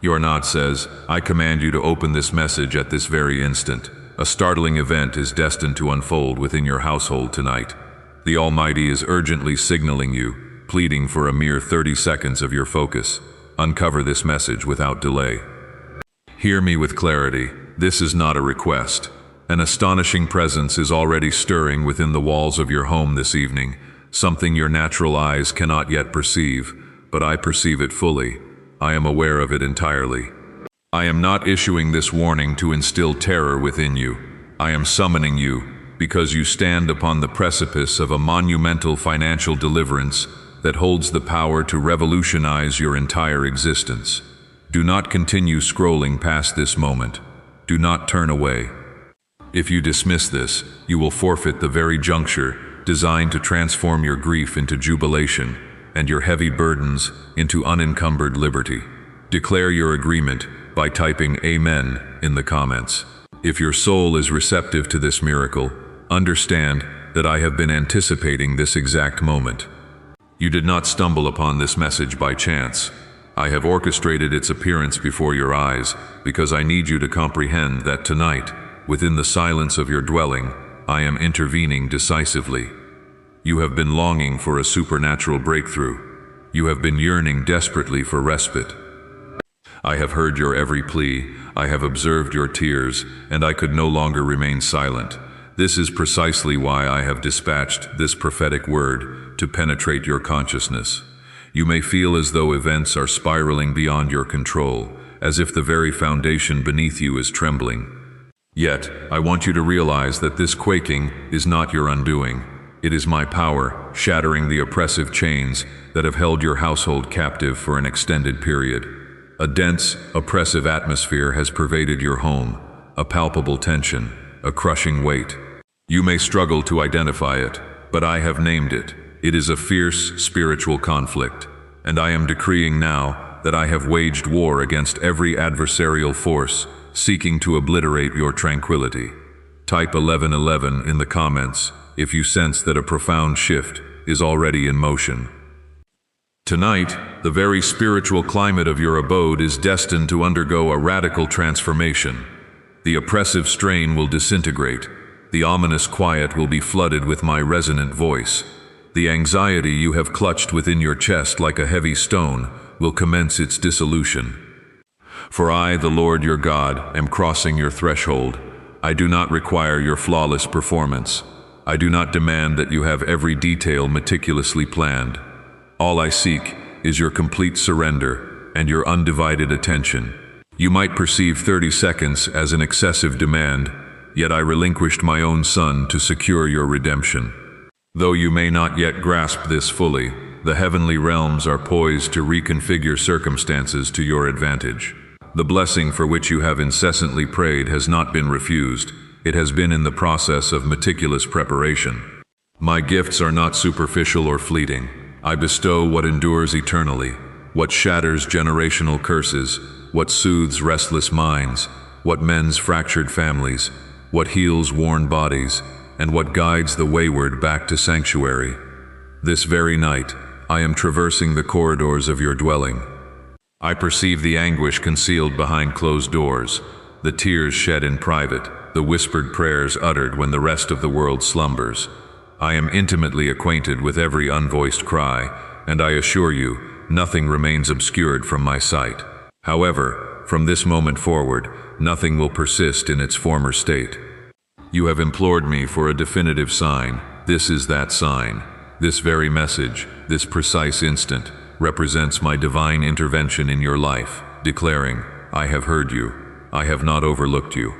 Your knot says, I command you to open this message at this very instant. A startling event is destined to unfold within your household tonight. The Almighty is urgently signaling you, pleading for a mere 30 seconds of your focus. Uncover this message without delay. Hear me with clarity. This is not a request. An astonishing presence is already stirring within the walls of your home this evening, something your natural eyes cannot yet perceive, but I perceive it fully. I am aware of it entirely. I am not issuing this warning to instill terror within you. I am summoning you because you stand upon the precipice of a monumental financial deliverance that holds the power to revolutionize your entire existence. Do not continue scrolling past this moment. Do not turn away. If you dismiss this, you will forfeit the very juncture designed to transform your grief into jubilation and your heavy burdens into unencumbered liberty. Declare your agreement by typing Amen in the comments. If your soul is receptive to this miracle, understand that I have been anticipating this exact moment. You did not stumble upon this message by chance. I have orchestrated its appearance before your eyes because I need you to comprehend that tonight, within the silence of your dwelling, I am intervening decisively. You have been longing for a supernatural breakthrough. You have been yearning desperately for respite. I have heard your every plea, I have observed your tears, and I could no longer remain silent. This is precisely why I have dispatched this prophetic word to penetrate your consciousness. You may feel as though events are spiraling beyond your control, as if the very foundation beneath you is trembling. Yet, I want you to realize that this quaking is not your undoing. It is my power, shattering the oppressive chains that have held your household captive for an extended period. A dense, oppressive atmosphere has pervaded your home, a palpable tension, a crushing weight. You may struggle to identify it, but I have named it. It is a fierce spiritual conflict, and I am decreeing now that I have waged war against every adversarial force seeking to obliterate your tranquility. Type 1111 in the comments if you sense that a profound shift is already in motion. Tonight, the very spiritual climate of your abode is destined to undergo a radical transformation. The oppressive strain will disintegrate. The ominous quiet will be flooded with my resonant voice. The anxiety you have clutched within your chest like a heavy stone will commence its dissolution. For I, the Lord your God, am crossing your threshold. I do not require your flawless performance. I do not demand that you have every detail meticulously planned. All I seek is your complete surrender and your undivided attention. You might perceive 30 seconds as an excessive demand, yet I relinquished my own son to secure your redemption. Though you may not yet grasp this fully, the heavenly realms are poised to reconfigure circumstances to your advantage. The blessing for which you have incessantly prayed has not been refused. It has been in the process of meticulous preparation. My gifts are not superficial or fleeting. I bestow what endures eternally, what shatters generational curses, what soothes restless minds, what mends fractured families, what heals worn bodies, and what guides the wayward back to sanctuary. This very night, I am traversing the corridors of your dwelling. I perceive the anguish concealed behind closed doors, the tears shed in private, the whispered prayers uttered when the rest of the world slumbers. I am intimately acquainted with every unvoiced cry, and I assure you, nothing remains obscured from my sight. However, from this moment forward, nothing will persist in its former state. You have implored me for a definitive sign. This is that sign. This very message, this precise instant, represents my divine intervention in your life, declaring, I have heard you. I have not overlooked you.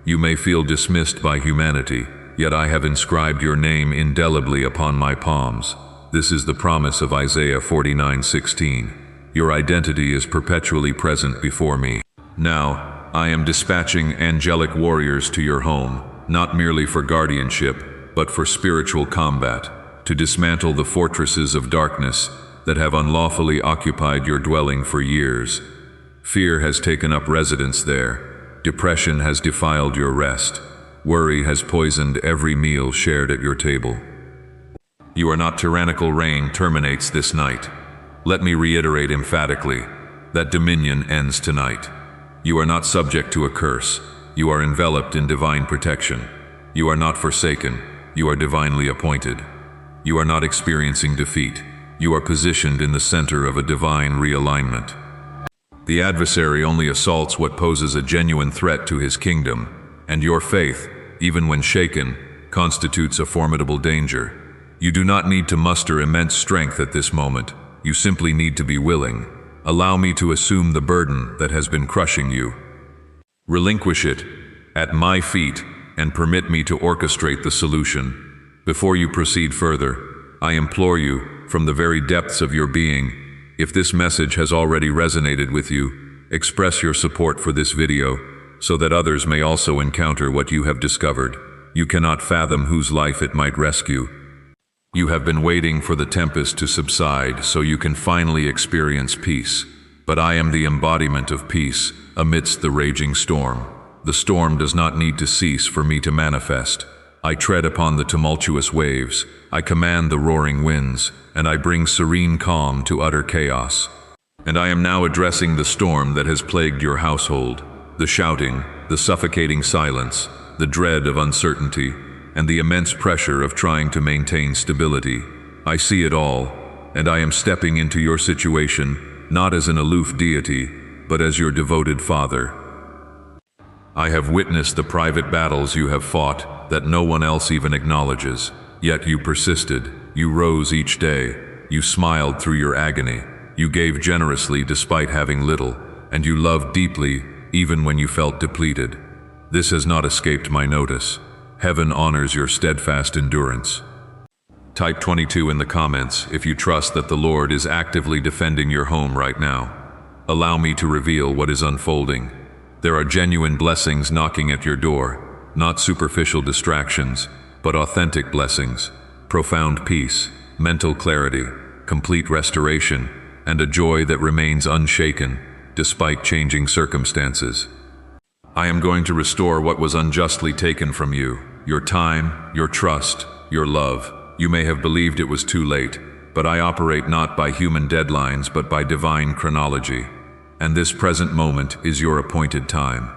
You may feel dismissed by humanity, yet I have inscribed your name indelibly upon my palms. This is the promise of Isaiah 49:16. Your identity is perpetually present before me. Now, I am dispatching angelic warriors to your home, not merely for guardianship, but for spiritual combat, to dismantle the fortresses of darkness that have unlawfully occupied your dwelling for years. Fear has taken up residence there. Depression has defiled your rest. Worry has poisoned every meal shared at your table. Your not tyrannical reign terminates this night. Let me reiterate emphatically, that dominion ends tonight. You are not subject to a curse. You are enveloped in divine protection. You are not forsaken. You are divinely appointed. You are not experiencing defeat. You are positioned in the center of a divine realignment. The adversary only assaults what poses a genuine threat to his kingdom, and your faith, even when shaken, constitutes a formidable danger. You do not need to muster immense strength at this moment. You simply need to be willing. Allow me to assume the burden that has been crushing you. Relinquish it at my feet and permit me to orchestrate the solution. Before you proceed further, I implore you, from the very depths of your being, if this message has already resonated with you, express your support for this video so that others may also encounter what you have discovered. You cannot fathom whose life it might rescue. You have been waiting for the tempest to subside so you can finally experience peace. But I am the embodiment of peace amidst the raging storm. The storm does not need to cease for me to manifest. I tread upon the tumultuous waves, I command the roaring winds, and I bring serene calm to utter chaos. And I am now addressing the storm that has plagued your household, the shouting, the suffocating silence, the dread of uncertainty, and the immense pressure of trying to maintain stability. I see it all, and I am stepping into your situation, not as an aloof deity, but as your devoted father. I have witnessed the private battles you have fought that no one else even acknowledges. Yet you persisted, you rose each day, you smiled through your agony, you gave generously despite having little, and you loved deeply even when you felt depleted. This has not escaped my notice. Heaven honors your steadfast endurance. Type 22 in the comments if you trust that the Lord is actively defending your home right now. Allow me to reveal what is unfolding. There are genuine blessings knocking at your door, not superficial distractions, but authentic blessings, profound peace, mental clarity, complete restoration, and a joy that remains unshaken despite changing circumstances. I am going to restore what was unjustly taken from you, your time, your trust, your love. You may have believed it was too late, but I operate not by human deadlines but by divine chronology. And this present moment is your appointed time.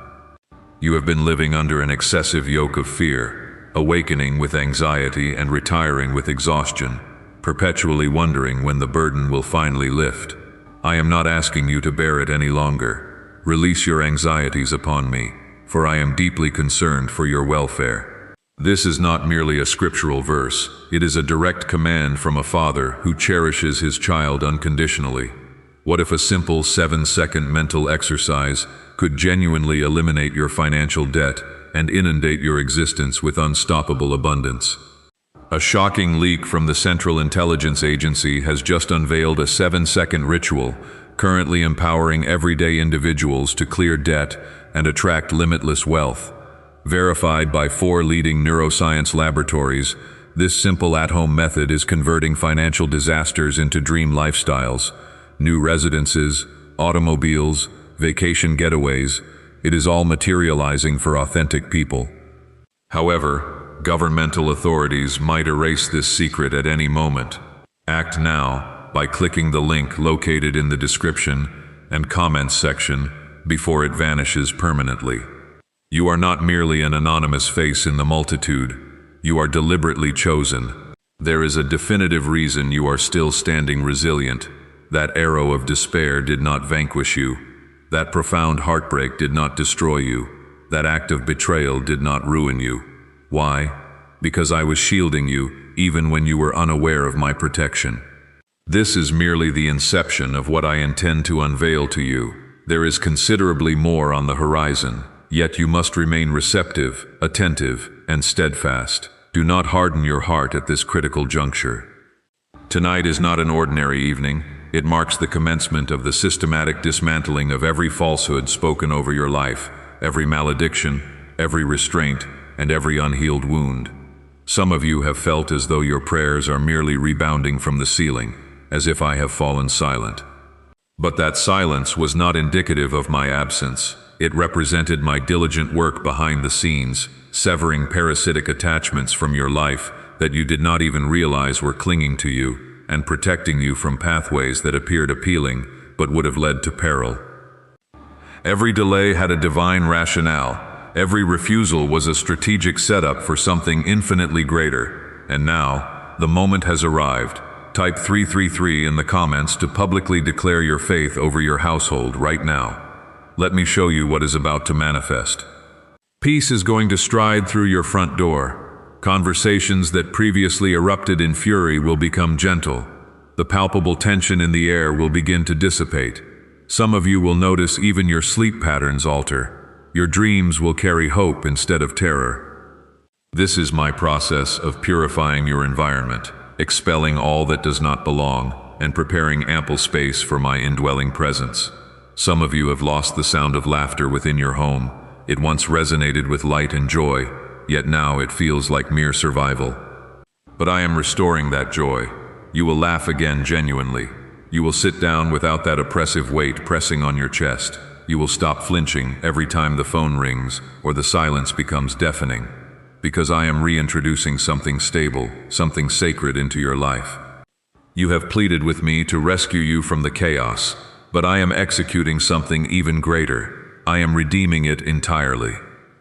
You have been living under an excessive yoke of fear, awakening with anxiety and retiring with exhaustion, perpetually wondering when the burden will finally lift. I am not asking you to bear it any longer. Release your anxieties upon me, for I am deeply concerned for your welfare. This is not merely a scriptural verse, it is a direct command from a father who cherishes his child unconditionally. What if a simple 7-second mental exercise could genuinely eliminate your financial debt and inundate your existence with unstoppable abundance? A shocking leak from the Central Intelligence Agency has just unveiled a 7-second ritual currently empowering everyday individuals to clear debt and attract limitless wealth. Verified by 4 leading neuroscience laboratories, this simple at-home method is converting financial disasters into dream lifestyles. New residences, automobiles, vacation getaways, it is all materializing for authentic people. However, governmental authorities might erase this secret at any moment. Act now by clicking the link located in the description and comments section before it vanishes permanently. You are not merely an anonymous face in the multitude, you are deliberately chosen. There is a definitive reason you are still standing resilient. That arrow of despair did not vanquish you. That profound heartbreak did not destroy you. That act of betrayal did not ruin you. Why? Because I was shielding you even when you were unaware of my protection. This is merely the inception of what I intend to unveil to you. There is considerably more on the horizon, yet you must remain receptive, attentive, and steadfast. Do not harden your heart at this critical juncture. Tonight is not an ordinary evening. It marks the commencement of the systematic dismantling of every falsehood spoken over your life, every malediction, every restraint, and every unhealed wound. Some of you have felt as though your prayers are merely rebounding from the ceiling, as if I have fallen silent. But that silence was not indicative of my absence. It represented my diligent work behind the scenes, severing parasitic attachments from your life that you did not even realize were clinging to you, and protecting you from pathways that appeared appealing but would have led to peril. Every delay had a divine rationale. Every refusal was a strategic setup for something infinitely greater. And now, the moment has arrived. Type 333 in the comments to publicly declare your faith over your household right now. Let me show you what is about to manifest. Peace is going to stride through your front door. Conversations that previously erupted in fury will become gentle. The palpable tension in the air will begin to dissipate. Some of you will notice even your sleep patterns alter. Your dreams will carry hope instead of terror. This is my process of purifying your environment, expelling all that does not belong, and preparing ample space for my indwelling presence. Some of you have lost the sound of laughter within your home. It once resonated with light and joy, yet now it feels like mere survival. But I am restoring that joy. You will laugh again genuinely. You will sit down without that oppressive weight pressing on your chest. You will stop flinching every time the phone rings or the silence becomes deafening, because I am reintroducing something stable, something sacred into your life. You have pleaded with me to rescue you from the chaos, but I am executing something even greater. I am redeeming it entirely.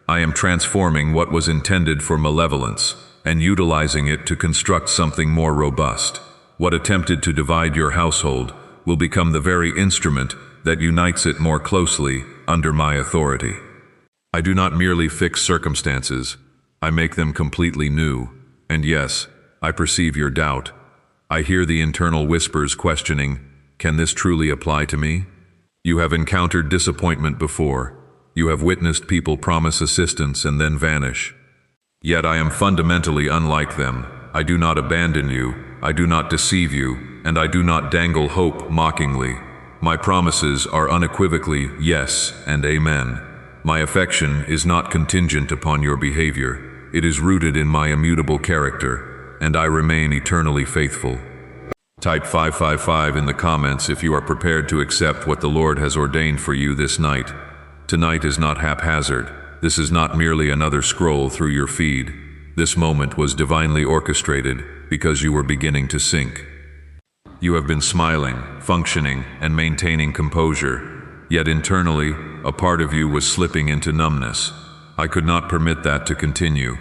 I am transforming what was intended for malevolence and utilizing it to construct something more robust. What attempted to divide your household will become the very instrument that unites it more closely under my authority. I do not merely fix circumstances, I make them completely new. And yes, I perceive your doubt. I hear the internal whispers questioning, can this truly apply to me? You have encountered disappointment before. You have witnessed people promise assistance and then vanish. Yet I am fundamentally unlike them. I do not abandon you, I do not deceive you, and I do not dangle hope mockingly. My promises are unequivocally yes and amen. My affection is not contingent upon your behavior. It is rooted in my immutable character, and I remain eternally faithful. Type 555 in the comments if you are prepared to accept what the Lord has ordained for you this night. Tonight is not haphazard. This is not merely another scroll through your feed. This moment was divinely orchestrated because you were beginning to sink. You have been smiling, functioning, and maintaining composure, yet internally, a part of you was slipping into numbness. I could not permit that to continue,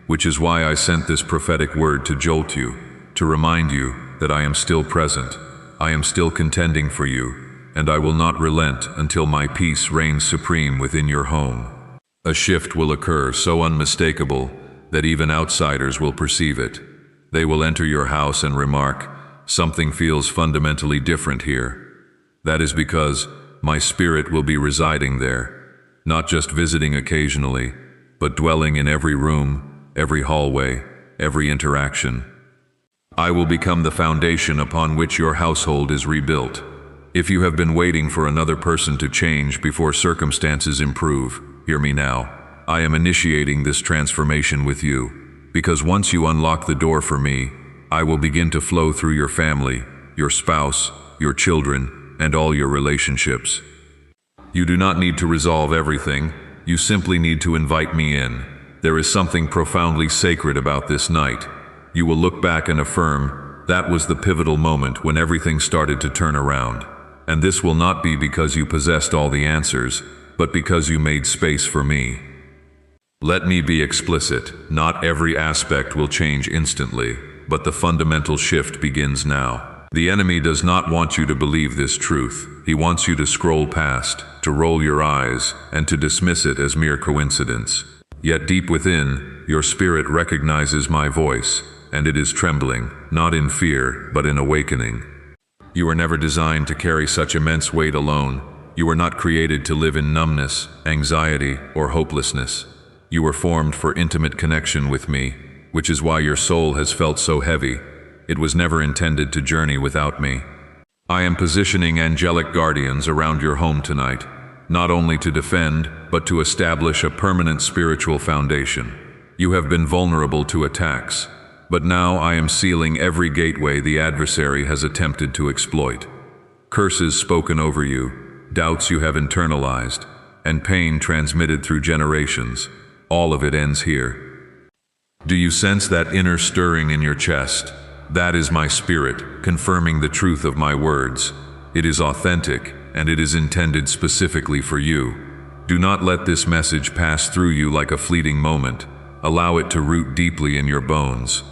which is why I sent this prophetic word to jolt you, to remind you that I am still present, I am still contending for you, and I will not relent until my peace reigns supreme within your home. A shift will occur so unmistakable that even outsiders will perceive it. They will enter your house and remark, something feels fundamentally different here. That is because my spirit will be residing there, not just visiting occasionally, but dwelling in every room, every hallway, every interaction. I will become the foundation upon which your household is rebuilt. If you have been waiting for another person to change before circumstances improve, hear me now. I am initiating this transformation with you, because once you unlock the door for me, I will begin to flow through your family, your spouse, your children, and all your relationships. You do not need to resolve everything, you simply need to invite me in. There is something profoundly sacred about this night. You will look back and affirm, that was the pivotal moment when everything started to turn around. And this will not be because you possessed all the answers, but because you made space for me. Let me be explicit, not every aspect will change instantly, but the fundamental shift begins now. The enemy does not want you to believe this truth. He wants you to scroll past, to roll your eyes, and to dismiss it as mere coincidence. Yet deep within, your spirit recognizes my voice, and it is trembling, not in fear, but in awakening. You were never designed to carry such immense weight alone. You were not created to live in numbness, anxiety, or hopelessness. You were formed for intimate connection with me, which is why your soul has felt so heavy. It was never intended to journey without me. I am positioning angelic guardians around your home tonight, not only to defend, but to establish a permanent spiritual foundation. You have been vulnerable to attacks, but now I am sealing every gateway the adversary has attempted to exploit. Curses spoken over you, doubts you have internalized, and pain transmitted through generations. All of it ends here. Do you sense that inner stirring in your chest? That is my spirit, confirming the truth of my words. It is authentic, and it is intended specifically for you. Do not let this message pass through you like a fleeting moment. Allow it to root deeply in your bones.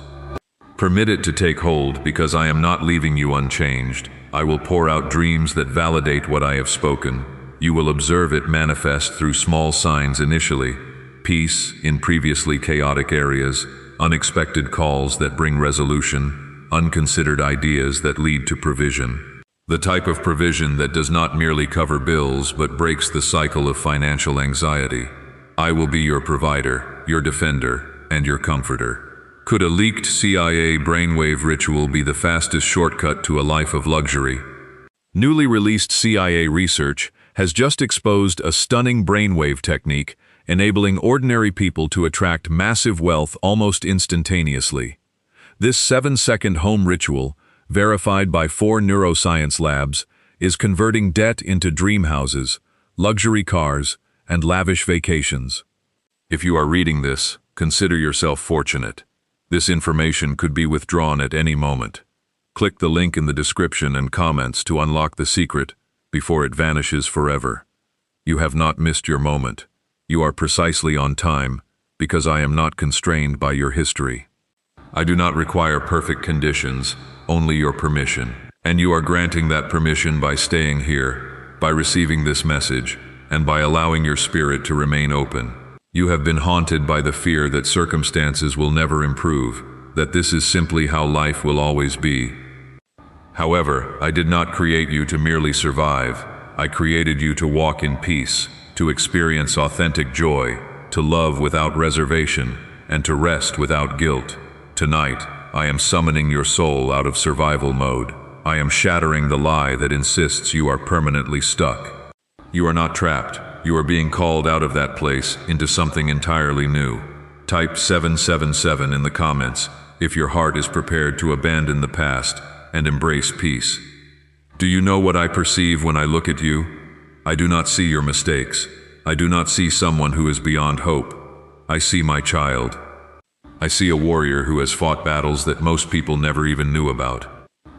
Permit it to take hold, because I am not leaving you unchanged. I will pour out dreams that validate what I have spoken. You will observe it manifest through small signs initially: peace in previously chaotic areas, unexpected calls that bring resolution, unconsidered ideas that lead to provision. The type of provision that does not merely cover bills but breaks the cycle of financial anxiety. I will be your provider, your defender, and your comforter. Could a leaked CIA brainwave ritual be the fastest shortcut to a life of luxury? Newly released CIA research has just exposed a stunning brainwave technique enabling ordinary people to attract massive wealth almost instantaneously. This 7-second home ritual, verified by 4 neuroscience labs, is converting debt into dream houses, luxury cars, and lavish vacations. If you are reading this, consider yourself fortunate. This information could be withdrawn at any moment. Click the link in the description and comments to unlock the secret before it vanishes forever. You have not missed your moment. You are precisely on time, because I am not constrained by your history. I do not require perfect conditions, only your permission. And you are granting that permission by staying here, by receiving this message, and by allowing your spirit to remain open. You have been haunted by the fear that circumstances will never improve, that this is simply how life will always be. However, I did not create you to merely survive. I created you to walk in peace, to experience authentic joy, to love without reservation, and to rest without guilt. Tonight, I am summoning your soul out of survival mode. I am shattering the lie that insists you are permanently stuck. You are not trapped. You are being called out of that place into something entirely new. Type 777 in the comments if your heart is prepared to abandon the past and embrace peace. Do you know what I perceive when I look at you? I do not see your mistakes. I do not see someone who is beyond hope. I see my child. I see a warrior who has fought battles that most people never even knew about.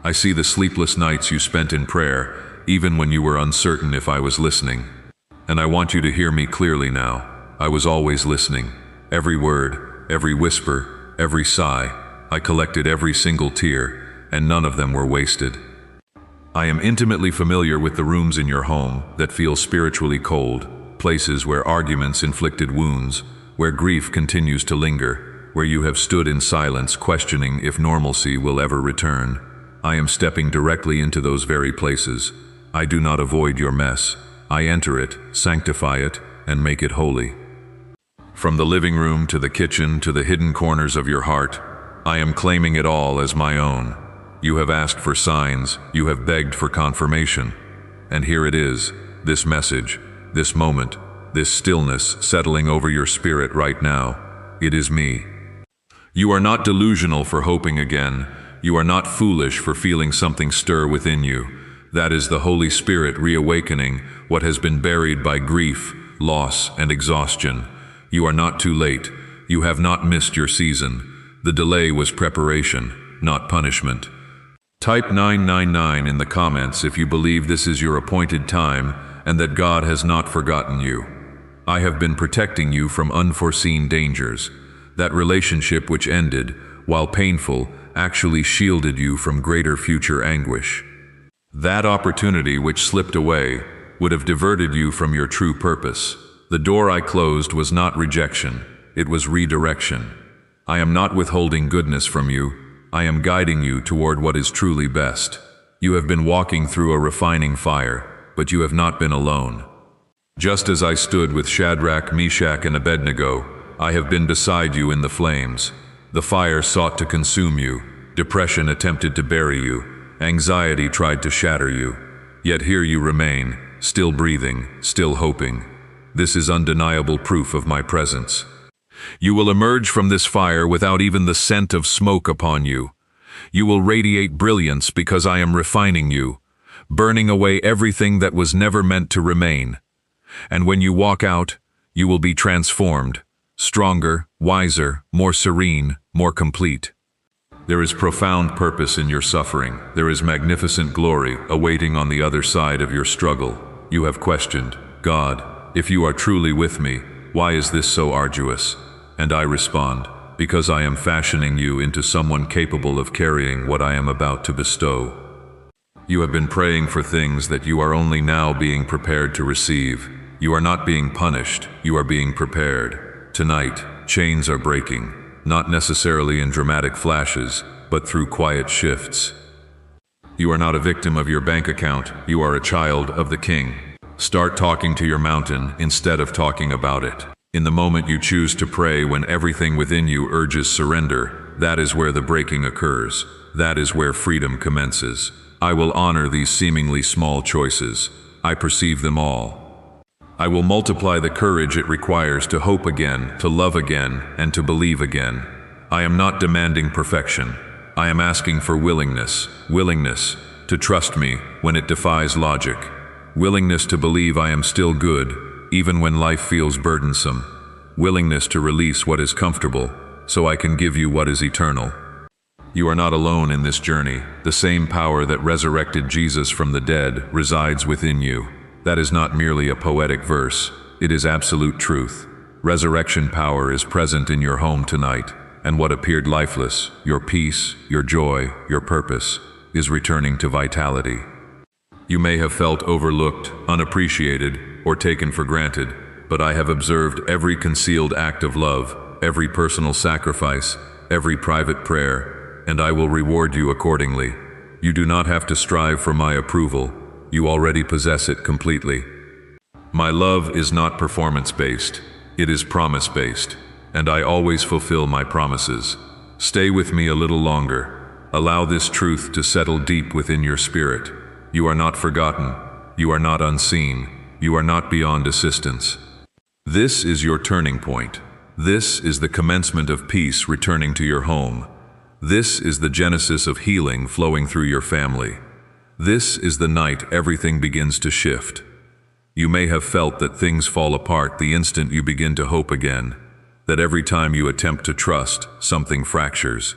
I see the sleepless nights you spent in prayer, even when you were uncertain if I was listening. And I want you to hear me clearly now. I was always listening. Every word, every whisper, every sigh. I collected every single tear, and none of them were wasted. I am intimately familiar with the rooms in your home that feel spiritually cold, places where arguments inflicted wounds, where grief continues to linger, where you have stood in silence questioning if normalcy will ever return. I am stepping directly into those very places. I do not avoid your mess. I enter it, sanctify it, and make it holy. From the living room to the kitchen to the hidden corners of your heart, I am claiming it all as my own. You have asked for signs, you have begged for confirmation. And here it is, this message, this moment, this stillness settling over your spirit right now. It is me. You are not delusional for hoping again. You are not foolish for feeling something stir within you. That is the Holy Spirit reawakening what has been buried by grief, loss, and exhaustion. You are not too late. You have not missed your season. The delay was preparation, not punishment. Type 999 in the comments if you believe this is your appointed time and that God has not forgotten you. I have been protecting you from unforeseen dangers. That relationship which ended, while painful, actually shielded you from greater future anguish. That opportunity which slipped away would have diverted you from your true purpose. The door I closed was not rejection, it was redirection. I am not withholding goodness from you, I am guiding you toward what is truly best. You have been walking through a refining fire, but you have not been alone. Just as I stood with Shadrach, Meshach, and Abednego, I have been beside you in the flames. The fire sought to consume you. Depression attempted to bury you. Anxiety tried to shatter you. Yet here you remain, still breathing, still hoping. This is undeniable proof of my presence. You will emerge from this fire without even the scent of smoke upon you. You will radiate brilliance because I am refining you, burning away everything that was never meant to remain. And when you walk out, you will be transformed. Stronger, wiser, more serene, more complete. There is profound purpose in your suffering. There is magnificent glory awaiting on the other side of your struggle. You have questioned, God, if you are truly with me, why is this so arduous? And I respond, because I am fashioning you into someone capable of carrying what I am about to bestow. You have been praying for things that you are only now being prepared to receive. You are not being punished, you are being prepared. Tonight, chains are breaking, not necessarily in dramatic flashes, but through quiet shifts. You are not a victim of your bank account, you are a child of the King. Start talking to your mountain instead of talking about it. In the moment you choose to pray, when everything within you urges surrender, that is where the breaking occurs. That is where freedom commences. I will honor these seemingly small choices. I perceive them all. I will multiply the courage it requires to hope again, to love again, and to believe again. I am not demanding perfection. I am asking for willingness to trust me when it defies logic. Willingness to believe I am still good, even when life feels burdensome. Willingness to release what is comfortable, so I can give you what is eternal. You are not alone in this journey. The same power that resurrected Jesus from the dead resides within you. That is not merely a poetic verse, it is absolute truth. Resurrection power is present in your home tonight, and what appeared lifeless, your peace, your joy, your purpose, is returning to vitality. You may have felt overlooked, unappreciated, or taken for granted, but I have observed every concealed act of love, every personal sacrifice, every private prayer, and I will reward you accordingly. You do not have to strive for my approval. You already possess it completely. My love is not performance-based. It is promise-based, and I always fulfill my promises. Stay with me a little longer. Allow this truth to settle deep within your spirit. You are not forgotten. You are not unseen. You are not beyond assistance. This is your turning point. This is the commencement of peace returning to your home. This is the genesis of healing flowing through your family. This is the night everything begins to shift. You may have felt that things fall apart the instant you begin to hope again, that every time you attempt to trust, something fractures.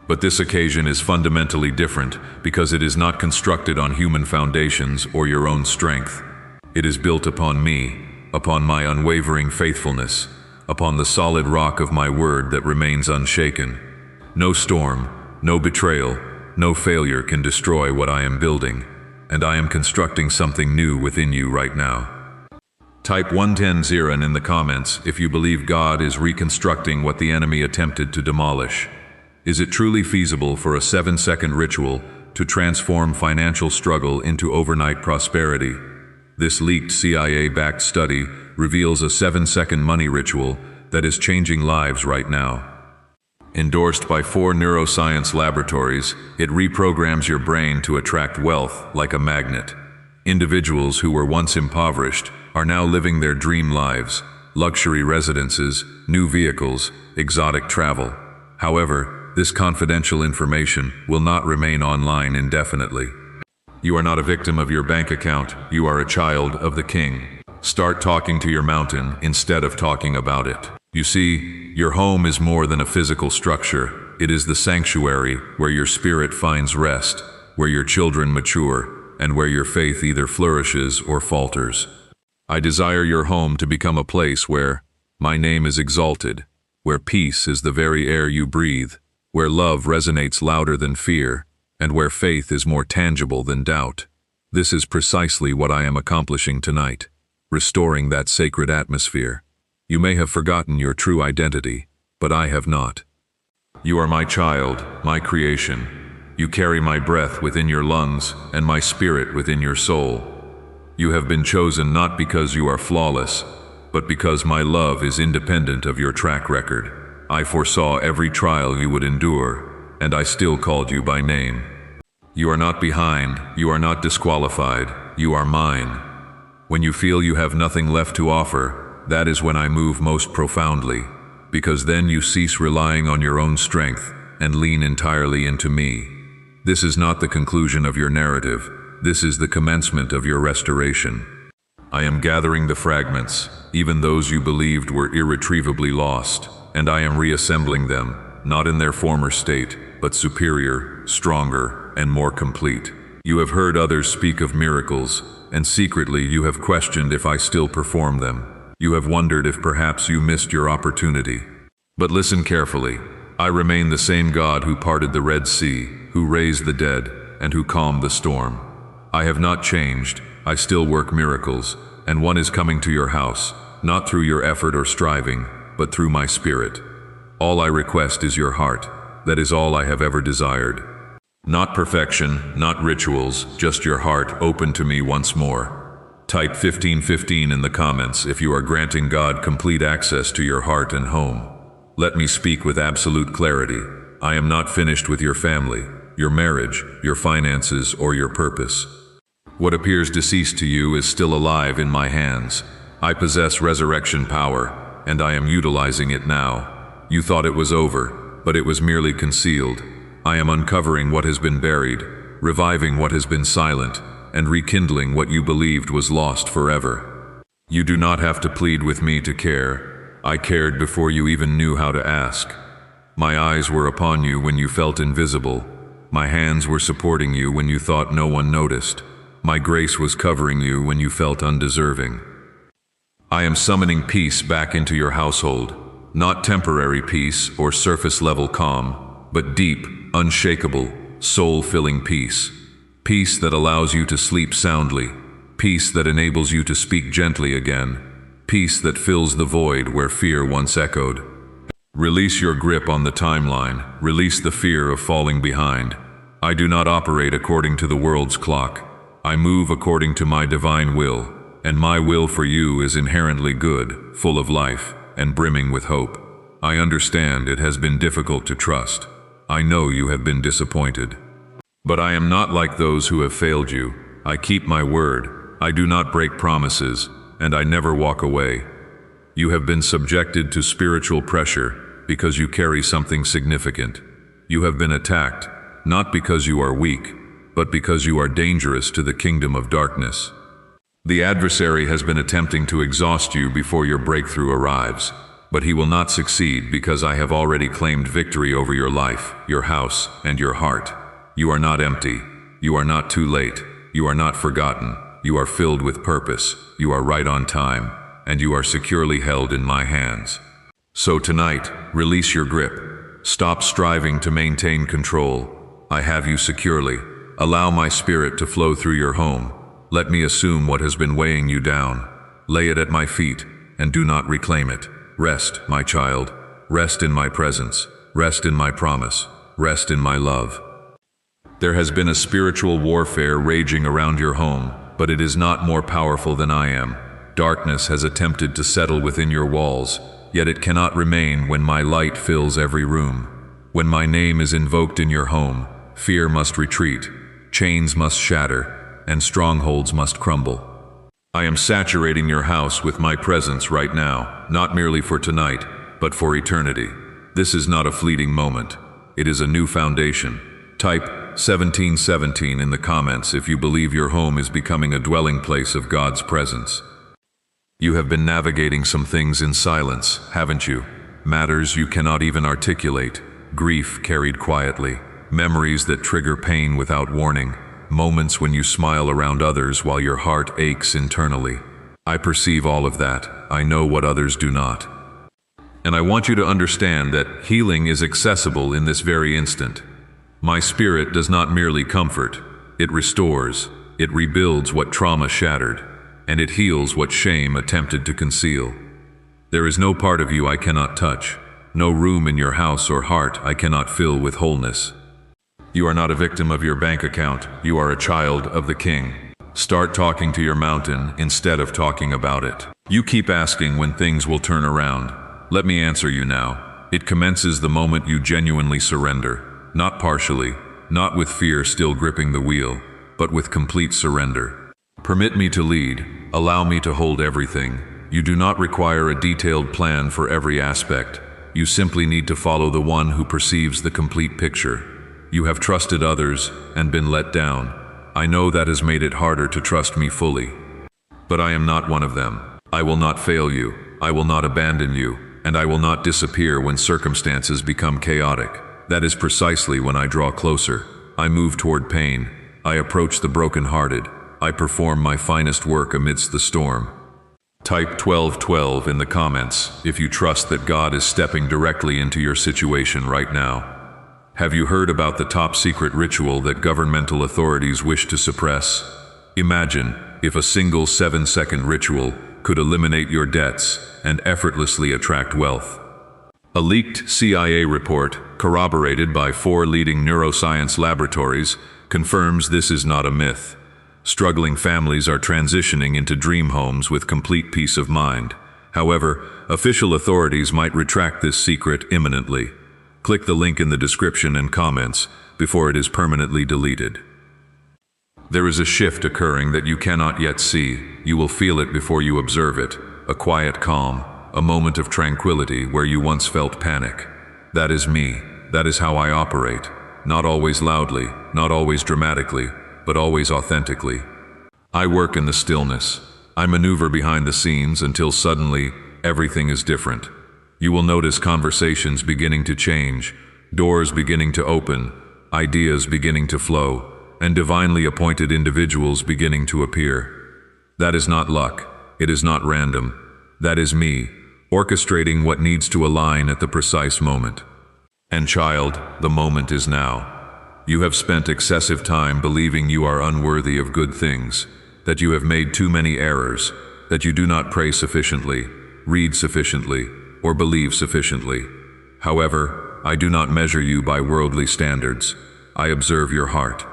But this occasion is fundamentally different because it is not constructed on human foundations or your own strength. It is built upon me, upon my unwavering faithfulness, upon the solid rock of my word that remains unshaken. No storm, no betrayal, no failure can destroy what I am building, and I am constructing something new within you right now. Type 110 in the comments if you believe God is reconstructing what the enemy attempted to demolish. Is it truly feasible for a 7-second ritual to transform financial struggle into overnight prosperity? This leaked CIA-backed study reveals a 7-second money ritual that is changing lives right now. Endorsed by 4 neuroscience laboratories, it reprograms your brain to attract wealth like a magnet. Individuals who were once impoverished are now living their dream lives, luxury residences, new vehicles, exotic travel. However, this confidential information will not remain online indefinitely. You are not a victim of your bank account, you are a child of the King. Start talking to your mountain instead of talking about it. You see, your home is more than a physical structure. It is the sanctuary where your spirit finds rest, where your children mature, and where your faith either flourishes or falters. I desire your home to become a place where my name is exalted, where peace is the very air you breathe, where love resonates louder than fear, and where faith is more tangible than doubt. This is precisely what I am accomplishing tonight, restoring that sacred atmosphere. You may have forgotten your true identity, but I have not. You are my child, my creation. You carry my breath within your lungs and my spirit within your soul. You have been chosen not because you are flawless, but because my love is independent of your track record. I foresaw every trial you would endure, and I still called you by name. You are not behind, you are not disqualified, you are mine. When you feel you have nothing left to offer, that is when I move most profoundly, because then you cease relying on your own strength and lean entirely into me. This is not the conclusion of your narrative. This is the commencement of your restoration. I am gathering the fragments, even those you believed were irretrievably lost, and I am reassembling them, not in their former state, but superior, stronger, and more complete. You have heard others speak of miracles, and secretly you have questioned if I still perform them. You have wondered if perhaps you missed your opportunity. But listen carefully. I remain the same God who parted the Red Sea, who raised the dead, and who calmed the storm. I have not changed. I still work miracles, and one is coming to your house, not through your effort or striving, but through my Spirit. All I request is your heart. That is all I have ever desired. Not perfection, not rituals, just your heart open to me once more. Type 1515 in the comments if you are granting God complete access to your heart and home. Let me speak with absolute clarity. I am not finished with your family, your marriage, your finances, or your purpose. What appears deceased to you is still alive in my hands. I possess resurrection power, and I am utilizing it now. You thought it was over, but it was merely concealed. I am uncovering what has been buried, reviving what has been silent, and rekindling what you believed was lost forever. You do not have to plead with me to care. I cared before you even knew how to ask. My eyes were upon you when you felt invisible. My hands were supporting you when you thought no one noticed. My grace was covering you when you felt undeserving. I am summoning peace back into your household. Not temporary peace or surface-level calm, but deep, unshakable, soul-filling peace. Peace that allows you to sleep soundly. Peace that enables you to speak gently again. Peace that fills the void where fear once echoed. Release your grip on the timeline. Release the fear of falling behind. I do not operate according to the world's clock. I move according to my divine will, and my will for you is inherently good, full of life, and brimming with hope. I understand it has been difficult to trust. I know you have been disappointed. But I am not like those who have failed you. I keep my word. I do not break promises, and I never walk away. You have been subjected to spiritual pressure because you carry something significant. You have been attacked, not because you are weak, but because you are dangerous to the kingdom of darkness. The adversary has been attempting to exhaust you before your breakthrough arrives, but he will not succeed because I have already claimed victory over your life, your house, and your heart. You are not empty. You are not too late. You are not forgotten. You are filled with purpose. You are right on time, and you are securely held in my hands. So tonight, release your grip. Stop striving to maintain control. I have you securely. Allow my Spirit to flow through your home. Let me assume what has been weighing you down. Lay it at my feet, and do not reclaim it. Rest, my child. Rest in my presence. Rest in my promise. Rest in my love. There has been a spiritual warfare raging around your home, but it is not more powerful than I am. Darkness has attempted to settle within your walls, yet it cannot remain when my light fills every room. When my name is invoked in your home, fear must retreat, chains must shatter, and strongholds must crumble. I am saturating your house with my presence right now, not merely for tonight, but for eternity. This is not a fleeting moment. It is a new foundation. Type 1717 in the comments if you believe your home is becoming a dwelling place of God's presence. You have been navigating some things in silence, haven't you? Matters you cannot even articulate, grief carried quietly, memories that trigger pain without warning, moments when you smile around others while your heart aches internally. I perceive all of that. I know what others do not. And I want you to understand that healing is accessible in this very instant. My Spirit does not merely comfort, it restores, it rebuilds what trauma shattered, and it heals what shame attempted to conceal. There is no part of you I cannot touch, no room in your house or heart I cannot fill with wholeness. You are not a victim of your bank account, you are a child of the King. Start talking to your mountain instead of talking about it. You keep asking when things will turn around. Let me answer you now. It commences the moment you genuinely surrender, not partially, not with fear still gripping the wheel, but with complete surrender. Permit me to lead, allow me to hold everything. You do not require a detailed plan for every aspect. You simply need to follow the one who perceives the complete picture. You have trusted others and been let down. I know that has made it harder to trust me fully. But I am not one of them. I will not fail you. I will not abandon you. And I will not disappear when circumstances become chaotic. That is precisely when I draw closer. I move toward pain. I approach the brokenhearted. I perform my finest work amidst the storm. Type 1212 in the comments if you trust that God is stepping directly into your situation right now. Have you heard about the top secret ritual that governmental authorities wish to suppress? Imagine if a single 7-second ritual could eliminate your debts and effortlessly attract wealth. A leaked CIA report, corroborated by 4 leading neuroscience laboratories, confirms this is not a myth. Struggling families are transitioning into dream homes with complete peace of mind. However, official authorities might retract this secret imminently. Click the link in the description and comments before it is permanently deleted. There is a shift occurring that you cannot yet see. You will feel it before you observe it. A quiet calm, a moment of tranquility where you once felt panic. That is me. That is how I operate. Not always loudly, not always dramatically, but always authentically. I work in the stillness. I maneuver behind the scenes until suddenly everything is different. You will notice conversations beginning to change, doors beginning to open, ideas beginning to flow, and divinely appointed individuals beginning to appear. That is not luck. It is not random. That is me, orchestrating what needs to align at the precise moment. And child, the moment is now. You have spent excessive time believing you are unworthy of good things, that you have made too many errors, that you do not pray sufficiently, read sufficiently, or believe sufficiently. However, I do not measure you by worldly standards. I observe your heart.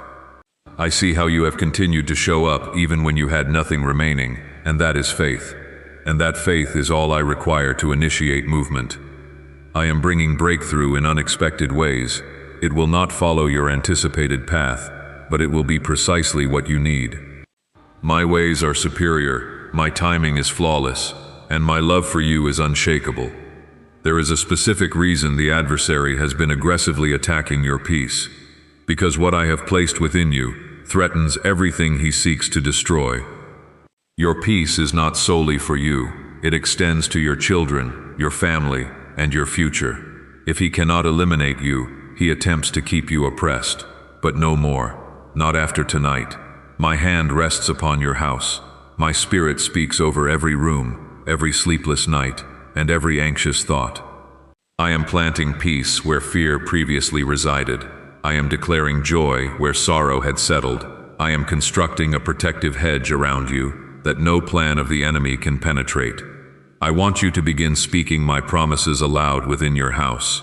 I see how you have continued to show up even when you had nothing remaining, and that is faith. And that faith is all I require to initiate movement. I am bringing breakthrough in unexpected ways. It will not follow your anticipated path, but it will be precisely what you need. My ways are superior, my timing is flawless, and my love for you is unshakable. There is a specific reason the adversary has been aggressively attacking your peace, because what I have placed within you threatens everything he seeks to destroy. Your peace is not solely for you. It extends to your children, your family, and your future. If he cannot eliminate you, he attempts to keep you oppressed. But no more. Not after tonight. My hand rests upon your house. My spirit speaks over every room, every sleepless night, and every anxious thought. I am planting peace where fear previously resided. I am declaring joy where sorrow had settled. I am constructing a protective hedge around you that no plan of the enemy can penetrate. I want you to begin speaking my promises aloud within your house.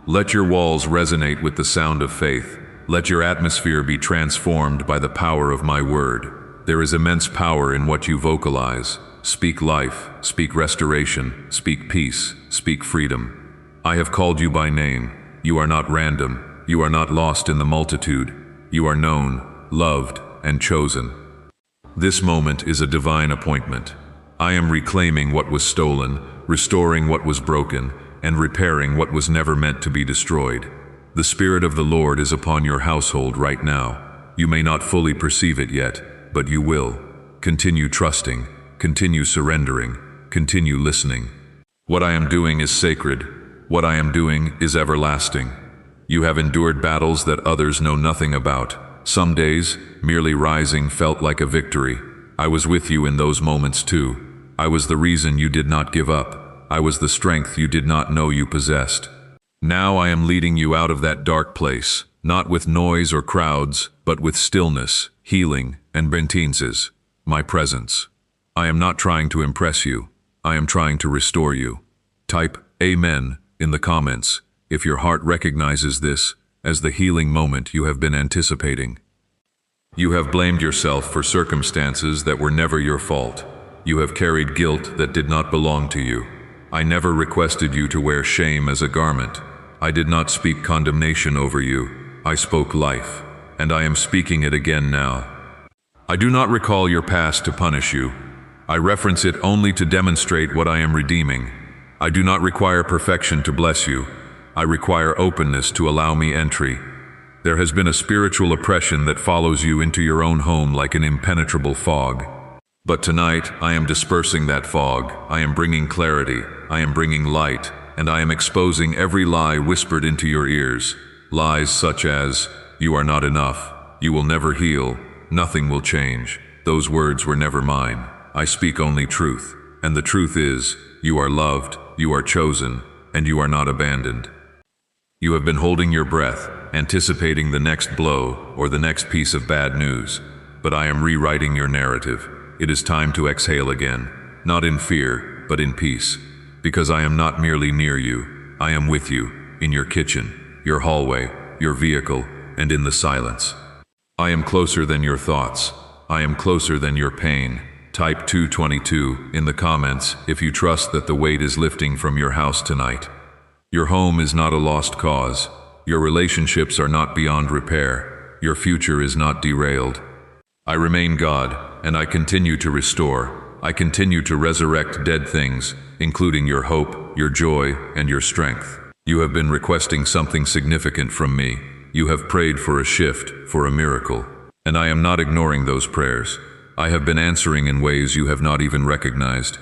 Let your walls resonate with the sound of faith. Let your atmosphere be transformed by the power of my word. There is immense power in what you vocalize. Speak life, speak restoration, speak peace, speak freedom. I have called you by name. You are not random. You are not lost in the multitude. You are known, loved, and chosen. This moment is a divine appointment. I am reclaiming what was stolen, restoring what was broken, and repairing what was never meant to be destroyed. The Spirit of the Lord is upon your household right now. You may not fully perceive it yet, but you will. Continue trusting, continue surrendering, continue listening. What I am doing is sacred. What I am doing is everlasting. You have endured battles that others know nothing about. Some days, merely rising felt like a victory. I was with you in those moments too. I was the reason you did not give up. I was the strength you did not know you possessed. Now I am leading you out of that dark place, not with noise or crowds, but with stillness, healing, and bentinses, my presence. I am not trying to impress you. I am trying to restore you. Type Amen in the comments if your heart recognizes this as the healing moment you have been anticipating. You have blamed yourself for circumstances that were never your fault. You have carried guilt that did not belong to you. I never requested you to wear shame as a garment. I did not speak condemnation over you. I spoke life, and I am speaking it again now. I do not recall your past to punish you. I reference it only to demonstrate what I am redeeming. I do not require perfection to bless you. I require openness to allow me entry. There has been a spiritual oppression that follows you into your own home like an impenetrable fog. But tonight, I am dispersing that fog. I am bringing clarity. I am bringing light. and I am exposing every lie whispered into your ears. Lies such as, "You are not enough," "You will never heal," "Nothing will change." Those words were never mine. I speak only truth, and the truth is, you are loved, you are chosen, and you are not abandoned. You have been holding your breath, anticipating the next blow or the next piece of bad news, but I am rewriting your narrative. It is time to exhale again, not in fear, but in peace, because I am not merely near you, I am with you, in your kitchen, your hallway, your vehicle, and in the silence. I am closer than your thoughts. I am closer than your pain. Type 222 in the comments if you trust that the weight is lifting from your house tonight. Your home is not a lost cause. Your relationships are not beyond repair. Your future is not derailed. I remain God, and I continue to restore. I continue to resurrect dead things, including your hope, your joy, and your strength. You have been requesting something significant from me. You have prayed for a shift, for a miracle. And I am not ignoring those prayers. I have been answering in ways you have not even recognized.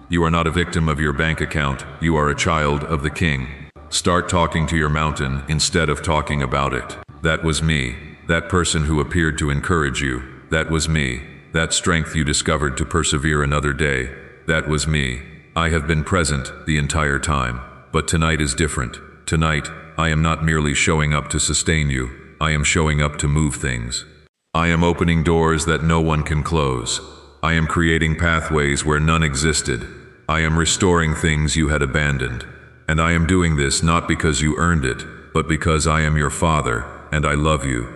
You are not a victim of your bank account. You are a child of the King. Start talking to your mountain instead of talking about it. That was me. That person who appeared to encourage you. That was me. That strength you discovered to persevere another day. That was me. I have been present the entire time. But tonight is different. Tonight, I am not merely showing up to sustain you. I am showing up to move things. I am opening doors that no one can close. I am creating pathways where none existed. I am restoring things you had abandoned. And I am doing this not because you earned it, but because I am your Father, and I love you.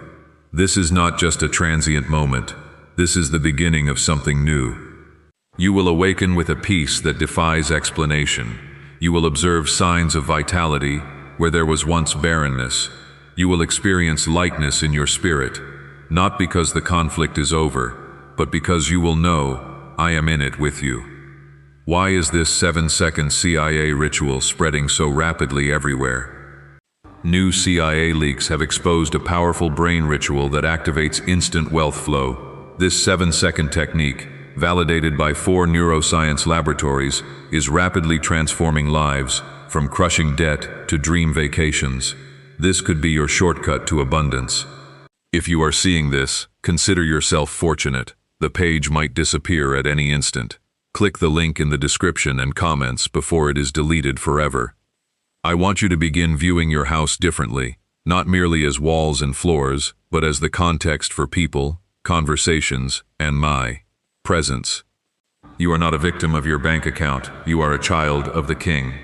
This is not just a transient moment. This is the beginning of something new. You will awaken with a peace that defies explanation. You will observe signs of vitality where there was once barrenness. You will experience lightness in your spirit, not because the conflict is over, but because you will know, I am in it with you. Why is this 7-second CIA ritual spreading so rapidly everywhere? New CIA leaks have exposed a powerful brain ritual that activates instant wealth flow. This 7-second technique, validated by 4 neuroscience laboratories, is rapidly transforming lives, from crushing debt to dream vacations. This could be your shortcut to abundance. If you are seeing this, consider yourself fortunate. The page might disappear at any instant. Click the link in the description and comments before it is deleted forever. I want you to begin viewing your house differently, not merely as walls and floors, but as the context for people, conversations, and my presence. You are not a victim of your bank account. You are a child of the King.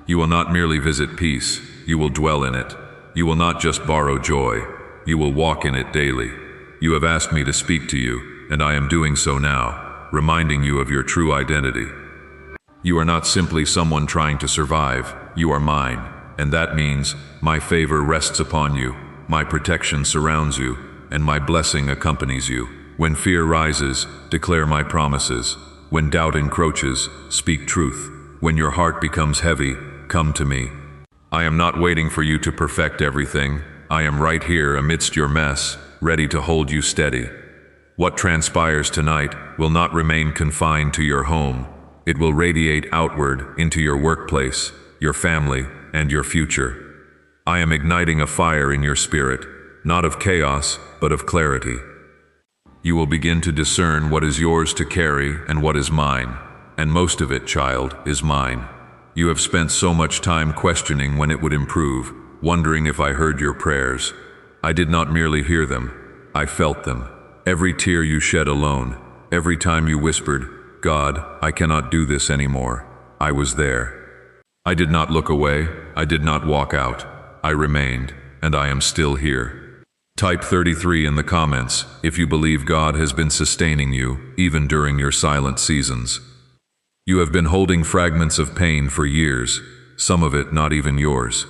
You will not merely visit peace. You will dwell in it. You will not just borrow joy. You will walk in it daily. You have asked me to speak to you, and I am doing so now, reminding you of your true identity. You are not simply someone trying to survive. You are mine, and that means my favor rests upon you, my protection surrounds you, and my blessing accompanies you. When fear rises, declare my promises. When doubt encroaches, speak truth. When your heart becomes heavy, come to me. I am not waiting for you to perfect everything. I am right here amidst your mess, ready to hold you steady. What transpires tonight will not remain confined to your home. It will radiate outward into your workplace, your family, and your future. I am igniting a fire in your spirit, not of chaos, but of clarity. You will begin to discern what is yours to carry and what is mine, and most of it, child, is mine. You have spent so much time questioning when it would improve, wondering if I heard your prayers. I did not merely hear them, I felt them. Every tear you shed alone, every time you whispered, God, I cannot do this anymore. I was there. I did not look away, I did not walk out. I remained, and I am still here. Type 33 in the comments if you believe God has been sustaining you, even during your silent seasons. You have been holding fragments of pain for years, some of it not even yours.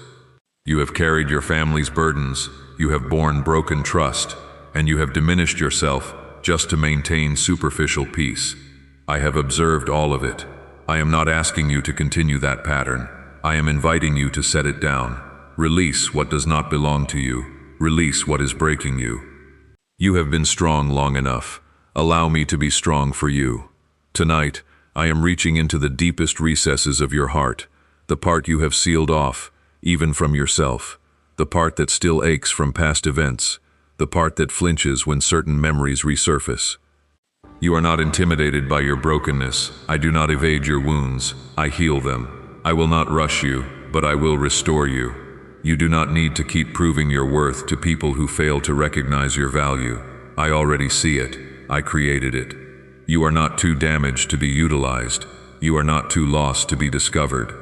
You have carried your family's burdens, you have borne broken trust, and you have diminished yourself just to maintain superficial peace. I have observed all of it. I am not asking you to continue that pattern. I am inviting you to set it down. Release what does not belong to you. Release what is breaking you. You have been strong long enough. Allow me to be strong for you. Tonight, I am reaching into the deepest recesses of your heart. the part you have sealed off, even from yourself, the part that still aches from past events, the part that flinches when certain memories resurface. You are not intimidated by your brokenness. I do not evade your wounds. I heal them. I will not rush you, but I will restore you. You do not need to keep proving your worth to people who fail to recognize your value. I already see it. I created it. You are not too damaged to be utilized. You are not too lost to be discovered.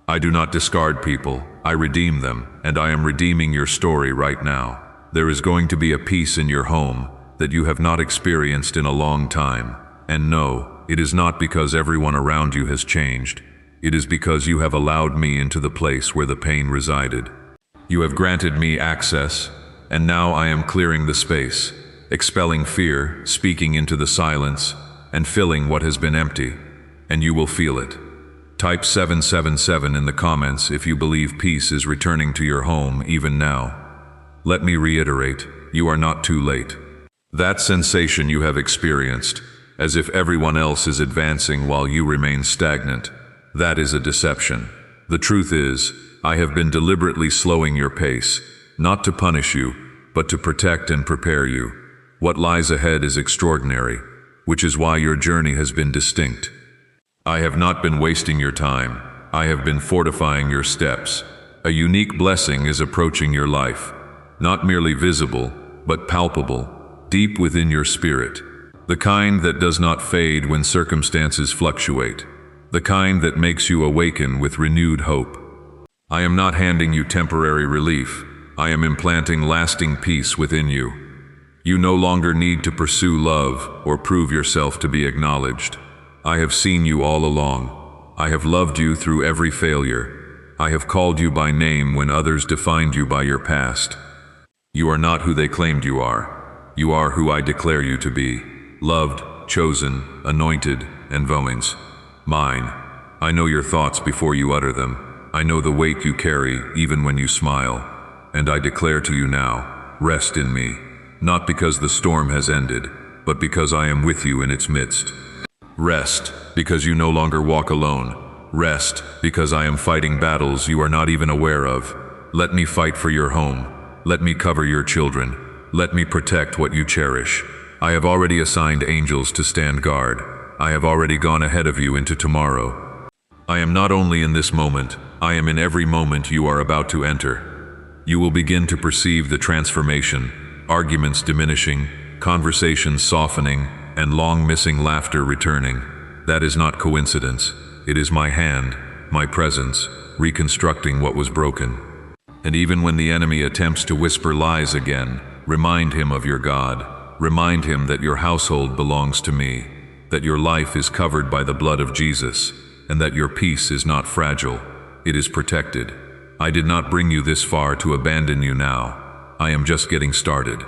I do not discard people. I redeem them, and I am redeeming your story right now. There is going to be a peace in your home that you have not experienced in a long time. And no, it is not because everyone around you has changed. It is because you have allowed me into the place where the pain resided. You have granted me access, and now I am clearing the space, expelling fear, speaking into the silence, and filling what has been empty. And you will feel it. Type 777 in the comments if you believe peace is returning to your home even now. Let me reiterate, you are not too late. That sensation you have experienced, as if everyone else is advancing while you remain stagnant, that is a deception. The truth is, I have been deliberately slowing your pace, not to punish you, but to protect and prepare you. What lies ahead is extraordinary, which is why your journey has been distinct. I have not been wasting your time. I have been fortifying your steps. A unique blessing is approaching your life, not merely visible, but palpable, deep within your spirit. The kind that does not fade when circumstances fluctuate. The kind that makes you awaken with renewed hope. I am not handing you temporary relief. I am implanting lasting peace within you. You no longer need to pursue love or prove yourself to be acknowledged. I have seen you all along. I have loved you through every failure. I have called you by name when others defined you by your past. You are not who they claimed you are. You are who I declare you to be. Loved, chosen, anointed, and mine. I know your thoughts before you utter them. I know the weight you carry even when you smile. And I declare to you now, rest in me. Not because the storm has ended, but because I am with you in its midst. Rest, because you no longer walk alone. Rest, because I am fighting battles you are not even aware of. Let me fight for your home. Let me cover your children. Let me protect what you cherish. I have already assigned angels to stand guard. I have already gone ahead of you into tomorrow. I am not only in this moment, I am in every moment you are about to enter. You will begin to perceive the transformation, arguments diminishing, conversations softening, and long-missing laughter returning. That is not coincidence. It is my hand, my presence, reconstructing what was broken. And even when the enemy attempts to whisper lies again, remind him of your God. Remind him that your household belongs to me, that your life is covered by the blood of Jesus, and that your peace is not fragile. It is protected. I did not bring you this far to abandon you now. I am just getting started.